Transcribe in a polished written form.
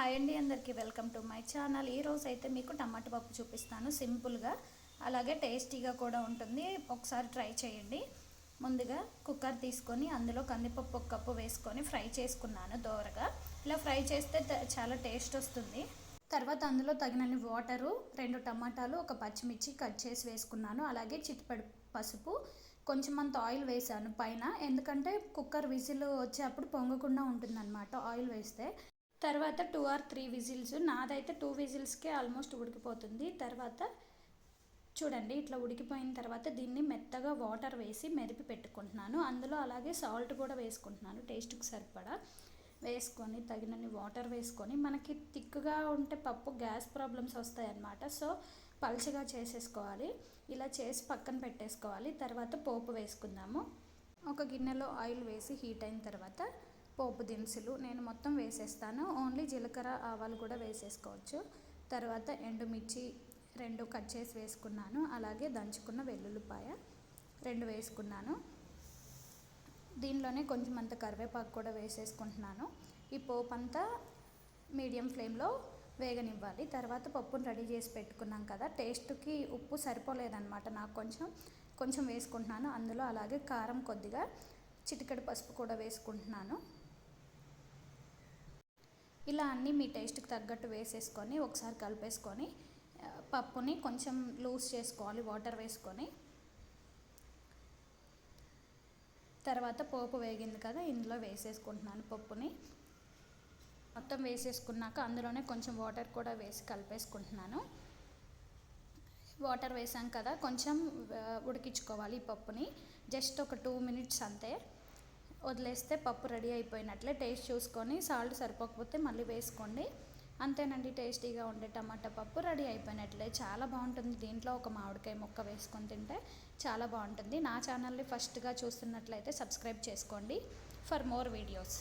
Hi అండి, అందరికీ welcome to my channel. ఈరోజు అయితే మీకు టమాటా పప్పు చూపిస్తాను. సింపుల్గా అలాగే టేస్టీగా కూడా ఉంటుంది. ఒకసారి ట్రై చేయండి. ముందుగా కుక్కర్ తీసుకొని అందులో కందిపప్పు ఒక కప్పు వేసుకొని ఫ్రై చేసుకున్నాను దోరగా. ఇలా ఫ్రై చేస్తే చాలా టేస్ట్ వస్తుంది. తర్వాత అందులో తగినన్ని వాటరు, 2 టమాటాలు, ఒక పచ్చిమిర్చి కట్ చేసి వేసుకున్నాను. అలాగే చిటికెడు పసుపు, కొంచెం అంత ఆయిల్ వేసాను పైన, ఎందుకంటే కుక్కర్ విజిల్ వచ్చేటప్పుడు పొంగకుండా ఉంటుందన్నమాట ఆయిల్ వేస్తే. తర్వాత 2 or 3 విజిల్స్, నాదైతే 2 విజిల్స్కే ఆల్మోస్ట్ ఉడికిపోతుంది. తర్వాత చూడండి, ఇట్లా ఉడికిపోయిన తర్వాత దీన్ని మెత్తగా వాటర్ వేసి మెదిపి పెట్టుకుంటున్నాను. అందులో అలాగే సాల్ట్ కూడా వేసుకుంటున్నాను, టేస్ట్కి సరిపడా వేసుకొని తగినన్ని వాటర్ వేసుకొని. మనకి థిక్గా ఉంటే పప్పు గ్యాస్ ప్రాబ్లమ్స్ వస్తాయి అన్నమాట. సో పల్చగా చేసేసుకోవాలి. ఇలా చేసి పక్కన పెట్టేసుకోవాలి. తర్వాత పోపు వేసుకుందాము. ఒక గిన్నెలో ఆయిల్ వేసి హీట్ అయిన తర్వాత పోపు దినుసులు నేను మొత్తం వేసేస్తాను. ఓన్లీ జీలకర్ర, ఆవాలు కూడా వేసేసుకోవచ్చు. తర్వాత ఎండుమిర్చి 2 కట్ చేసి వేసుకున్నాను. అలాగే దంచుకున్న వెల్లుల్లిపాయ 2 వేసుకున్నాను. దీనిలోనే కొంచెం అంత కరివేపాకు కూడా వేసేసుకుంటున్నాను. ఈ పోపు అంతా మీడియం ఫ్లేమ్లో వేగనివ్వాలి. తర్వాత పప్పును రెడీ చేసి పెట్టుకున్నాం కదా, టేస్ట్కి ఉప్పు సరిపోలేదన్నమాట, నాకు కొంచెం వేసుకుంటున్నాను అందులో. అలాగే కారం కొద్దిగా, చిటికెడు పసుపు కూడా వేసుకుంటున్నాను. ఇలా అన్నీ మీ టేస్ట్కి తగ్గట్టు వేసేసుకొని ఒకసారి కలిపేసుకొని పప్పుని కొంచెం లూజ్ చేసుకోవాలి వాటర్ వేసుకొని. తర్వాత పోపు వేగింది కదా, ఇందులో వేసేసుకుంటున్నాను పప్పుని. మొత్తం వేసేసుకున్నాక అందులోనే కొంచెం వాటర్ కూడా వేసి కలిపేసుకుంటున్నాను. వాటర్ వేసాం కదా, కొంచెం ఉడికించుకోవాలి ఈ పప్పుని. జస్ట్ ఒక 2 minutes అంతే, వదిలేస్తే పప్పు రెడీ అయిపోయినట్లే. టేస్ట్ చూసుకొని సాల్ట్ సరిపోకపోతే మళ్ళీ వేసుకోండి. అంతేనండి, టేస్టీగా ఉండే టమాటా పప్పు రెడీ అయిపోయినట్లే. చాలా బాగుంటుంది. దీంట్లో ఒక మామిడికాయ ముక్క వేసుకొని తింటే చాలా బాగుంటుంది. నా ఛానల్ని ఫస్ట్గా చూస్తున్నట్లయితే సబ్స్క్రైబ్ చేసుకోండి ఫర్ మోర్ వీడియోస్.